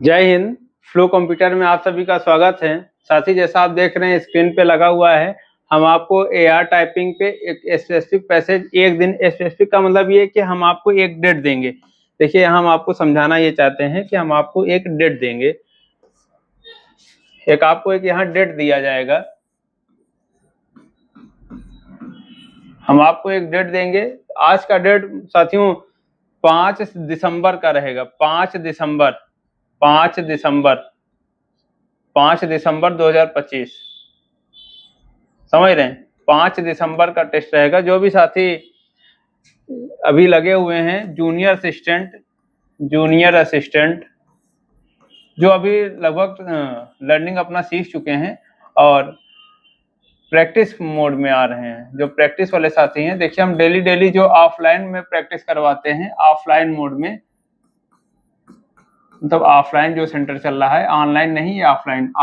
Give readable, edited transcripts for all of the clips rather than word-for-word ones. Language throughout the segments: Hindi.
जय हिंद। फ्लो कंप्यूटर में आप सभी का स्वागत है। साथी जैसा आप देख रहे हैं स्क्रीन पे लगा हुआ है, हम आपको एआर टाइपिंग पे एक स्पेसिफिक पैसेज एक दिन, स्पेसिफिक का मतलब ये है कि हम आपको एक डेट देंगे। देखिए हम आपको समझाना ये चाहते हैं कि हम आपको एक डेट देंगे, एक आपको एक यहाँ डेट दिया जाएगा। हम आपको एक डेट देंगे। आज का डेट साथियों 5 दिसंबर का रहेगा। 5 दिसंबर 5 दिसंबर 5 दिसंबर 2025, समझ रहे हैं। 5 दिसंबर का टेस्ट रहेगा। जो भी साथी अभी लगे हुए हैं जूनियर असिस्टेंट जो अभी लगभग लर्निंग अपना सीख चुके हैं और प्रैक्टिस मोड में आ रहे हैं, जो प्रैक्टिस वाले साथी हैं, देखिए हम डेली जो ऑफलाइन में प्रैक्टिस करवाते हैं, ऑफलाइन मोड में, मतलब ऑफलाइन जो सेंटर चल रहा है, ऑनलाइन नहीं, ये ऑफलाइन।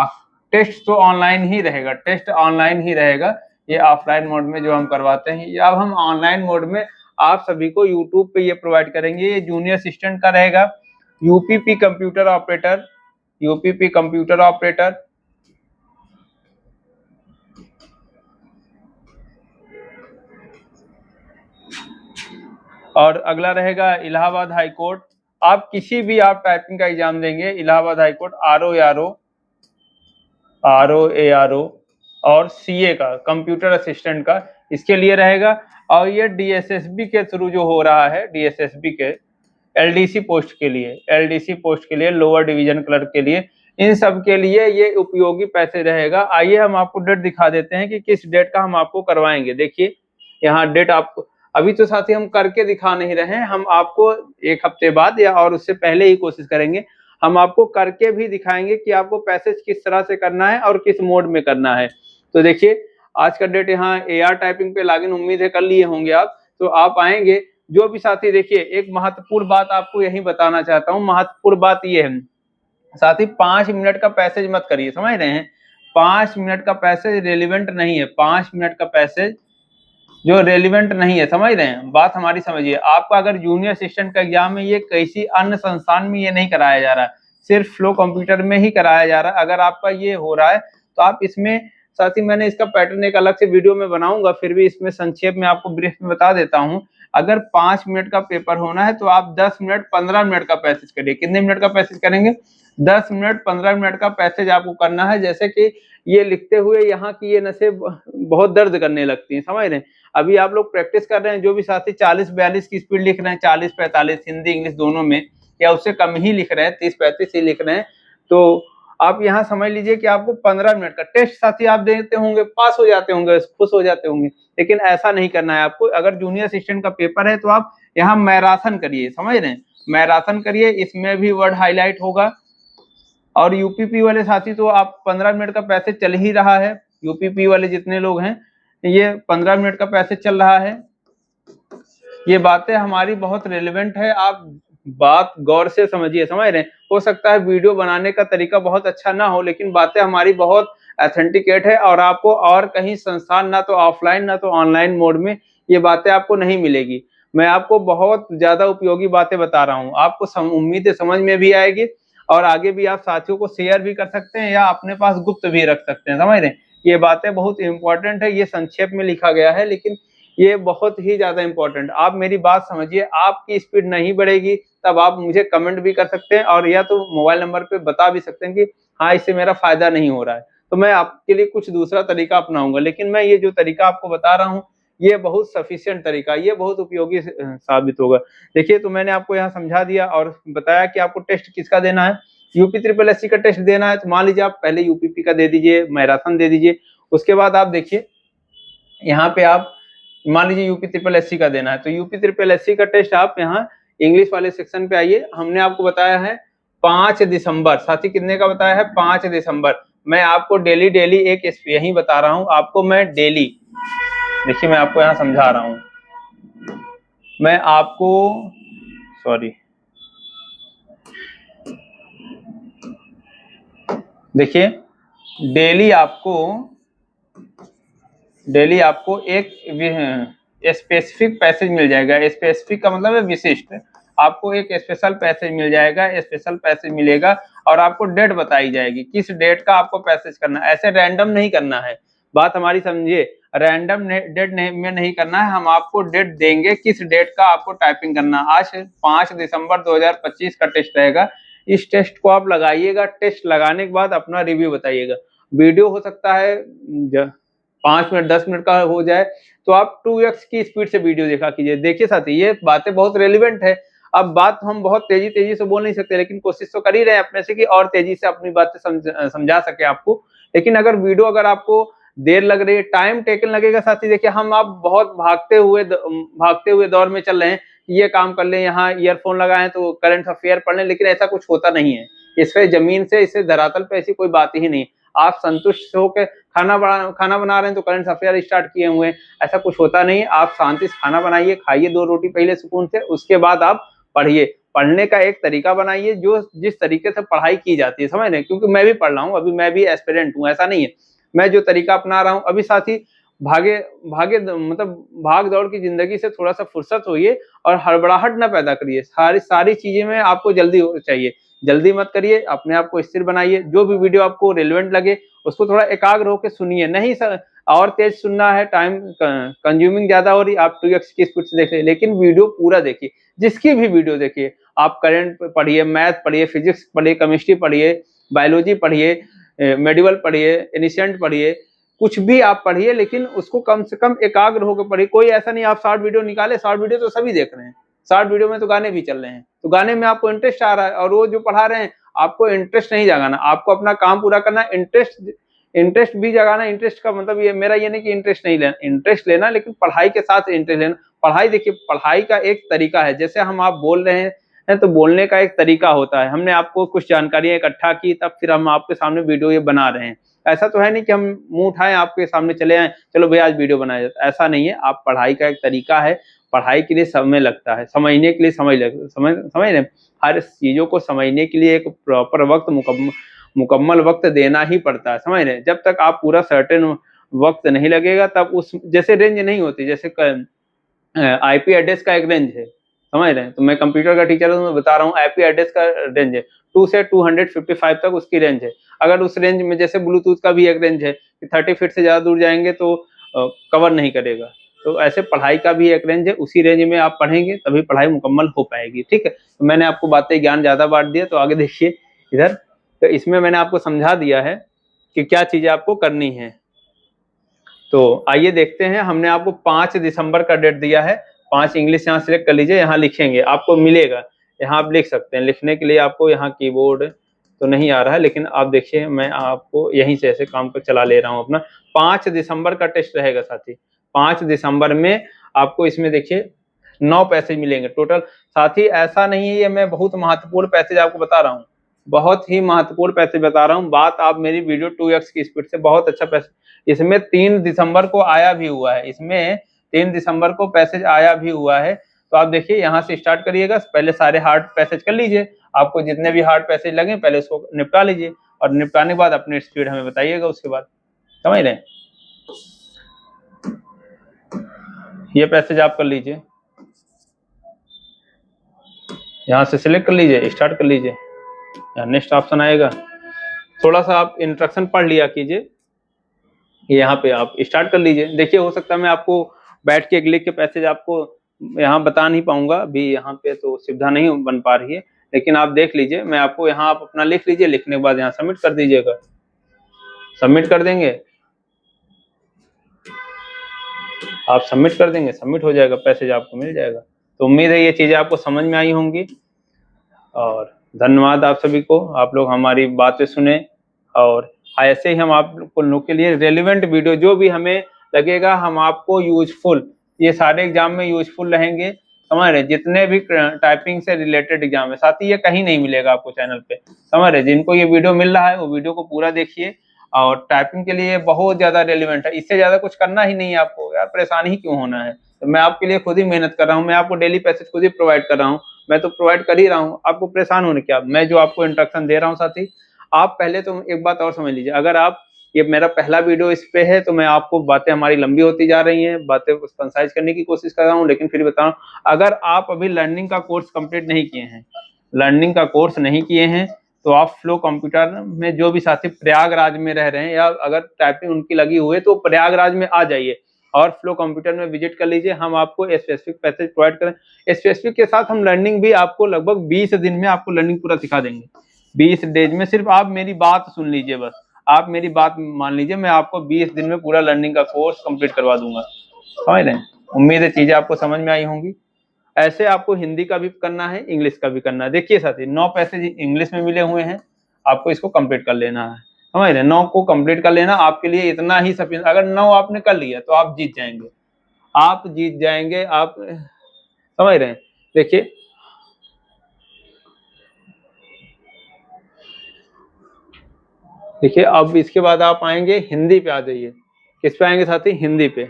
टेस्ट तो ऑनलाइन ही रहेगा, टेस्ट ऑनलाइन ही रहेगा। ये ऑफलाइन मोड में जो हम करवाते हैं, अब हम ऑनलाइन मोड में आप सभी को यूट्यूब पे ये प्रोवाइड करेंगे। ये जूनियर असिस्टेंट का रहेगा। UPP computer operator, UPP computer operator, और अगला रहेगा इलाहाबाद हाई कोर्ट। आप किसी भी आप टाइपिंग का एग्जाम देंगे, इलाहाबाद हाई कोर्ट, आरओ और सीए का, कंप्यूटर असिस्टेंट का, इसके लिए रहेगा। और ये डीएसएसबी के थ्रू जो हो रहा है, डीएसएसबी के एलडीसी पोस्ट के लिए, लोअर डिवीजन क्लर्क के लिए, इन सब के लिए ये उपयोगी पैसे रहेगा। आइए हम आपको डेट दिखा देते हैं कि किस डेट का हम आपको करवाएंगे। देखिए यहाँ डेट आपको अभी तो साथी हम करके दिखा नहीं रहे हैं, हम आपको एक हफ्ते बाद या और उससे पहले ही कोशिश करेंगे। हम आपको करके भी दिखाएंगे कि आपको पैसेज किस तरह से करना है और किस मोड में करना है। तो देखिए आज का डेट यहाँ एआर टाइपिंग पे लॉगिन उम्मीद है कर लिए होंगे आप, तो आप आएंगे। जो भी साथी, देखिए एक महत्वपूर्ण बात आपको यही बताना चाहता हूँ। महत्वपूर्ण बात ये है साथी, 5 मिनट का पैसेज मत करिए, समझ रहे हैं। 5 मिनट का पैसेज रेलिवेंट नहीं है। 5 मिनट का पैसेज जो रेलिवेंट नहीं है, समझ रहे हैं, बात हमारी समझिए। आपका अगर जूनियर असिस्टेंट का एग्जाम है, ये किसी अन्य संस्थान में ये नहीं कराया जा रहा है, सिर्फ फ्लो कंप्यूटर में ही कराया जा रहा है। अगर आपका ये हो रहा है तो आप इसमें, साथ ही मैंने इसका पैटर्न एक अलग से वीडियो में बनाऊंगा, फिर भी इसमें संक्षेप में आपको ब्रीफ में बता देता हूँ। अगर 5 मिनट का पेपर होना है तो आप 10 मिनट 15 मिनट का पैसेज करिए। कितने मिनट का पैसेज करेंगे? 10 मिनट 15 मिनट का पैसेज आपको करना है। जैसे कि ये लिखते हुए यहाँ की ये नसें बहुत दर्द करने लगती हैं, समझ रहे हैं। अभी आप लोग प्रैक्टिस कर रहे हैं, जो भी साथी 40-42 की स्पीड लिख रहे हैं, 40-45 हिंदी इंग्लिश दोनों में, या उससे कम ही लिख रहे हैं, 30-35 ही लिख रहे हैं, तो आप यहाँ समझ लीजिए कि आपको 15 मिनट का टेस्ट साथी आप देते होंगे, पास हो जाते होंगे, खुश हो जाते होंगे, लेकिन ऐसा नहीं करना है आपको। अगर जूनियर असिस्टेंट का पेपर है तो आप यहाँ मैराथन करिए, समझ रहे हैं, मैराथन करिए, इसमें भी वर्ड हाईलाइट होगा। और यूपीपी वाले साथी तो आप 15 मिनट का पैसेज चल ही रहा है। यूपीपी वाले जितने लोग हैं, ये 15 मिनट का पैसेज चल रहा है। ये बातें हमारी बहुत रेलेवेंट है, आप बात गौर से समझिए, समझ रहे हैं। हो सकता है वीडियो बनाने का तरीका बहुत अच्छा ना हो, लेकिन बातें हमारी बहुत ऑथेंटिकेट है, और आपको और कहीं संस्थान, ना तो ऑफलाइन ना तो ऑनलाइन मोड में ये बातें आपको नहीं मिलेगी। मैं आपको बहुत ज्यादा उपयोगी बातें बता रहा हूँ, आपको उम्मीद है समझ में भी आएगी, और आगे भी आप साथियों को शेयर भी कर सकते हैं या अपने पास गुप्त भी रख सकते हैं, समझ रहे हैं। ये बातें बहुत इंपॉर्टेंट है, ये संक्षेप में लिखा गया है, लेकिन ये बहुत ही ज्यादा इंपॉर्टेंट। आप मेरी बात समझिए, आपकी स्पीड नहीं बढ़ेगी तब आप मुझे कमेंट भी कर सकते हैं, और या तो मोबाइल नंबर पे बता भी सकते हैं कि हाँ इससे मेरा फायदा नहीं हो रहा है, तो मैं आपके लिए कुछ दूसरा तरीका अपनाऊंगा। लेकिन मैं ये जो तरीका आपको बता रहा हूँ, ये बहुत सफिशिएंट तरीका, ये बहुत उपयोगी साबित होगा। देखिए तो मैंने आपको यहाँ समझा दिया और बताया कि आपको टेस्ट किसका देना है। यूपी ट्रिपल एससी का टेस्ट देना है तो मान लीजिए आप पहले यूपीपी का दे दीजिए, मैराथन दे दीजिए। उसके बाद आप देखिए यहाँ पे आप मान लीजिए यूपी ट्रिपल एससी का देना है, तो यूपी ट्रिपल एससी का टेस्ट आप यहाँ इंग्लिश वाले सेक्शन पे आइए। हमने आपको बताया है 5 दिसंबर, साथी कितने का बताया है? 5 दिसंबर। मैं आपको डेली एक यही बता रहा हूँ आपको, मैं डेली, देखिए मैं आपको यहाँ समझा रहा हूँ, मैं आपको, सॉरी, देखिए डेली आपको एक स्पेसिफिक पैसेज मिल जाएगा। स्पेसिफिक का मतलब है विशिष्ट। आपको एक स्पेशल पैसेज मिल जाएगा, स्पेशल पैसेज मिलेगा। और आपको डेट बताई जाएगी, किस डेट का आपको पैसेज करना है। ऐसे रैंडम नहीं करना है, बात हमारी समझिए, रैंडम डेट में नहीं करना है। हम आपको डेट देंगे, किस डेट का आपको टाइपिंग करना। आज 5 दिसंबर 2025 का टेस्ट रहेगा, इस टेस्ट को आप लगाइएगा। टेस्ट लगाने के बाद अपना रिव्यू बताइएगा। वीडियो हो सकता है 5 मिनट 10 मिनट का हो जाए, तो आप 2x की स्पीड से वीडियो देखा कीजिए। देखिए साथी, ये बातें बहुत रेलिवेंट है। अब बात हम बहुत तेजी से बोल नहीं सकते, लेकिन कोशिश तो कर ही रहे हैं अपने से कि और तेजी से अपनी बातें समझा सके आपको। लेकिन अगर वीडियो अगर आपको देर लग रही है, टाइम टेकन लगेगा साथी। देखिए, हम आप बहुत भागते हुए दौर में चल रहे हैं, ये काम कर लें, यहाँ ईयरफोन लगाएं तो करंट अफेयर पढ़ लें, लेकिन ऐसा कुछ होता नहीं है। इससे जमीन से, इससे धरातल पे ऐसी कोई बात ही नहीं। आप संतुष्ट होकर खाना बना रहे हैं तो करंट अफेयर स्टार्ट किए हुए हैं, ऐसा कुछ होता नहीं है। आप शांति से खाना बनाइए, खाइए 2 रोटी पहले सुकून से, उसके बाद आप पढ़िए। पढ़ने का एक तरीका बनाइए जो जिस तरीके से पढ़ाई की जाती है, समझ रहे हैं? क्योंकि मैं भी पढ़ रहा हूँ, अभी मैं भी एस्पिरेंट हूँ, ऐसा नहीं है। मैं जो तरीका अपना रहा हूँ अभी साथी, भागे भागे मतलब भाग दौड़ की जिंदगी से थोड़ा सा फुर्सत होइए और हड़बड़ाहट ना पैदा करिए। सारी चीजें में आपको जल्दी चाहिए, जल्दी मत करिए, अपने आप को स्थिर बनाइए। जो भी वीडियो आपको रेलेवेंट लगे उसको थोड़ा एकाग्र होकर सुनिए, नहीं सर और तेज सुनना है, टाइम कंज्यूमिंग ज्यादा हो रही, आप 2x की स्पीड से देख रहे, लेकिन वीडियो पूरा देखिए। जिसकी भी वीडियो देखिए, आप करंट पढ़िए, मैथ पढ़िए, फिजिक्स पढ़िए, केमिस्ट्री पढ़िए, बायोलॉजी पढ़िए, मेडिवल पढ़िए, एनिसेंट पढ़िए, कुछ भी आप पढ़िए, लेकिन उसको कम से कम एकाग्र होकर पढ़िए। कोई ऐसा नहीं आप शॉर्ट वीडियो निकाले, शॉर्ट वीडियो तो सभी देख रहे हैं, शॉर्ट वीडियो में तो गाने भी चल रहे हैं, तो गाने में आपको इंटरेस्ट आ रहा है और वो जो पढ़ा रहे हैं आपको इंटरेस्ट नहीं जगाना, आपको अपना काम पूरा करना। इंटरेस्ट भी जगाना। इंटरेस्ट का मतलब ये मेरा ये नहीं कि इंटरेस्ट नहीं लेना, इंटरेस्ट लेना, लेकिन पढ़ाई के साथ इंटरेस्ट लेना। पढ़ाई देखिए, पढ़ाई का एक तरीका है, जैसे हम आप बोल रहे हैं तो बोलने का एक तरीका होता है। हमने आपको कुछ जानकारियां इकट्ठा की, तब फिर हम आपके सामने वीडियो ये बना रहे हैं। ऐसा तो है नहीं कि हम मुंह उठाएं आपके सामने चले आए, चलो भैया आज वीडियो बनाया जाता है, ऐसा नहीं है। आप पढ़ाई का एक तरीका है, पढ़ाई के लिए समय लगता है, समझने के लिए समझ रहे, हर चीजों को समझने के लिए एक प्रॉपर वक्त, मुकम्मल वक्त देना ही पड़ता है, समझ रहे। जब तक आप पूरा सर्टेन वक्त नहीं लगेगा, तब उस जैसे रेंज नहीं होती, जैसे आईपी एड्रेस का एक रेंज है, समझ रहे हैं। तो मैं कंप्यूटर का टीचर हूं, तो मैं बता रहा हूँ आईपी एड्रेस का रेंज है 2 से 255 तक उसकी रेंज है। अगर उस रेंज में, जैसे ब्लूटूथ का भी एक रेंज है कि 30 फीट से ज्यादा दूर जाएंगे तो कवर नहीं करेगा, तो ऐसे पढ़ाई का भी एक रेंज है, उसी रेंज में आप पढ़ेंगे तभी पढ़ाई मुकम्मल हो पाएगी, ठीक है। तो मैंने आपको बातें ज्ञान ज्यादा बांट दिया, तो आगे देखिए इधर, तो इसमें मैंने आपको समझा दिया है कि क्या चीजें आपको करनी है। तो आइए देखते हैं, हमने आपको 5 दिसंबर का डेट दिया है। 5 इंग्लिश यहाँ सिलेक्ट कर लीजिए, यहाँ लिखेंगे, आपको मिलेगा, यहाँ आप लिख सकते हैं। लिखने के लिए आपको यहाँ कीबोर्ड तो नहीं आ रहा है, लेकिन आप देखिए मैं आपको यहीं से ऐसे काम पर चला ले रहा हूँ अपना। 5 दिसंबर का टेस्ट रहेगा साथी। 5 दिसंबर में आपको इसमें देखिए 9 पैसेज मिलेंगे टोटल। साथी ऐसा नहीं है ये मैं बहुत महत्वपूर्ण पैसेज आपको बता रहा हूँ, बहुत ही महत्वपूर्ण पैसेज बता रहा हूँ। बात आप मेरी वीडियो 2x की स्पीड से, बहुत अच्छा पैसेज इसमें 3 दिसंबर को आया भी हुआ है, इसमें 3 दिसंबर को पैसेज आया भी हुआ है। तो आप देखिए यहाँ से स्टार्ट करिएगा, पहले सारे हार्ड पैसेज कर लीजिए, आपको जितने भी हार्ड पैसेज लगे पहले उसको निपटा लीजिए, और निपटाने के बाद अपनी स्पीड हमें बताइएगा उसके बाद, समझ रहे हैं। ये पैसेज आप कर लीजिए, यहाँ से सिलेक्ट कर लीजिए, स्टार्ट कर लीजिए, यहाँ नेक्स्ट ऑप्शन आएगा। थोड़ा सा आप इंस्ट्रक्शन पढ़ लिया कीजिए, यहाँ पे आप स्टार्ट कर लीजिए। देखिए हो सकता है मैं आपको बैठ के एक लिख के पैसेज आपको यहाँ बता नहीं पाऊंगा, अभी यहाँ पे तो सुविधा नहीं बन पा रही है, लेकिन आप देख लीजिए, मैं आपको यहाँ आप अपना लिख लीजिए, लिखने के बाद यहाँ सबमिट कर दीजिएगा। सबमिट कर देंगे, आप सबमिट कर देंगे, सबमिट हो जाएगा, पैसेज आपको मिल जाएगा। तो उम्मीद है ये चीजें आपको समझ में आई होंगी, और धन्यवाद आप सभी को, आप लोग हमारी बातें सुने, और ऐसे ही हम आप लोग के लिए रेलिवेंट वीडियो जो भी हमें लगेगा हम आपको यूजफुल, ये सारे एग्जाम में यूजफुल रहेंगे, समझ रहे। जितने भी टाइपिंग से रिलेटेड एग्जाम है साथी, ये कहीं नहीं मिलेगा आपको चैनल पे, समझ रहे। जिनको ये वीडियो मिल रहा है वो वीडियो को पूरा देखिए, और टाइपिंग के लिए बहुत ज्यादा रेलिवेंट है, इससे ज्यादा कुछ करना ही नहीं है आपको, यार परेशान ही क्यों होना है। तो मैं आपके लिए खुद ही मेहनत कर रहा हूँ, मैं आपको डेली पैसेज खुद ही प्रोवाइड कर रहा हूँ, मैं तो प्रोवाइड कर ही रहा हूँ, आपको परेशान होने क्या। मैं जो आपको इंस्ट्रक्शन दे रहा हूँ साथी, आप पहले तो एक बात और समझ लीजिए, अगर आप ये मेरा पहला वीडियो इस पे है तो मैं आपको बातें हमारी लंबी होती जा रही हैं, बातें कंसाइज करने की कोशिश कर रहा हूँ, लेकिन फिर बता रहा हूँ, अगर आप अभी लर्निंग का कोर्स कंप्लीट नहीं किए हैं, लर्निंग का कोर्स नहीं किए हैं, तो आप फ्लो कंप्यूटर में जो भी साथी प्रयागराज में रह रहे हैं या अगर टाइपिंग उनकी लगी हुई है तो प्रयागराज में आ जाइए और फ्लो कंप्यूटर में विजिट कर लीजिए। हम आपको स्पेसिफिक पैसेज प्रोवाइड करें। स्पेसिफिक के साथ हम लर्निंग भी आपको लगभग 20 दिन में आपको लर्निंग पूरा सिखा देंगे। 20 डेज में सिर्फ आप मेरी बात सुन लीजिए, बस आप मेरी बात मान लीजिए, मैं आपको 20 दिन में पूरा लर्निंग का कोर्स कंप्लीट करवा दूंगा। समझ रहे हैं? उम्मीद है चीजें आपको समझ में आई होंगी। ऐसे आपको हिंदी का भी करना है, इंग्लिश का भी करना है। देखिए साथी 9 पैसेज इंग्लिश में मिले हुए हैं, आपको इसको कंप्लीट कर लेना है। समझ रहे? 9 को कंप्लीट कर लेना आपके लिए इतना ही सफिशिएंट। अगर 9 आपने कर लिया तो आप जीत जाएंगे, आप जीत जाएंगे। आप समझ रहे हैं? देखिए देखिए अब इसके बाद आप आएंगे हिंदी पे, आ जाइए। किस पे आएंगे साथी? हिंदी पे।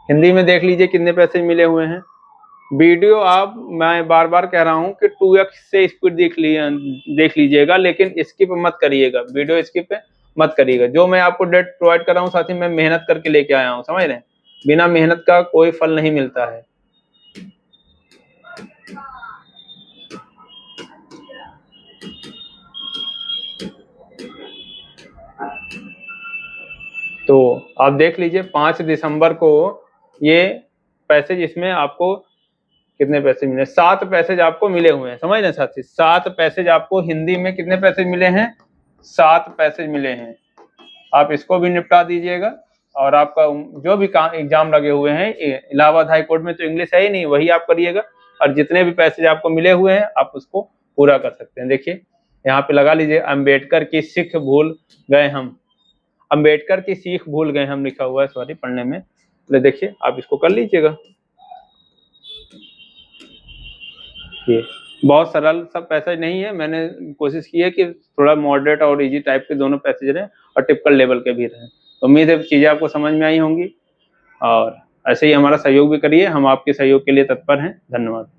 हिंदी में देख लीजिए कितने पैसेज मिले हुए हैं। वीडियो आप, मैं बार बार कह रहा हूँ कि 2x से स्पीड देख लीजिएगा, लेकिन स्किप मत करिएगा, वीडियो स्किप मत करिएगा। जो मैं आपको डेट प्रोवाइड कर रहा हूँ साथी, मैं मेहनत करके लेके आया हूँ। समझ रहे हैं? बिना मेहनत का कोई फल नहीं मिलता है। तो आप देख लीजिए 5 दिसंबर को ये पैसेज, इसमें आपको कितने पैसेज मिले? 7 पैसेज आपको मिले हुए हैं। समझ रहे हैं साथी? 7 पैसेज आपको हिंदी में कितने पैसेज मिले हैं? 7 पैसेज मिले हैं। आप इसको भी निपटा दीजिएगा और आपका जो भी एग्जाम लगे हुए हैं इलाहाबाद हाई कोर्ट में तो इंग्लिश है ही नहीं, वही आप करिएगा। और जितने भी पैसेज आपको मिले हुए हैं आप उसको पूरा कर सकते हैं। देखिए यहाँ पे लगा लीजिए, अम्बेडकर की सीख भूल गए हम, अम्बेडकर की सीख भूल गए हम लिखा हुआ है, सॉरी पढ़ने में। तो देखिए आप इसको कर लीजिएगा। ये बहुत सरल सब पैसेज नहीं है, मैंने कोशिश की है कि थोड़ा मॉडरेट और इजी टाइप के दोनों पैसेज रहें और टिपिकल लेवल के भी रहें। तो उम्मीद है चीज़ें आपको समझ में आई होंगी और ऐसे ही हमारा सहयोग भी करिए, हम आपके सहयोग के लिए तत्पर हैं। धन्यवाद।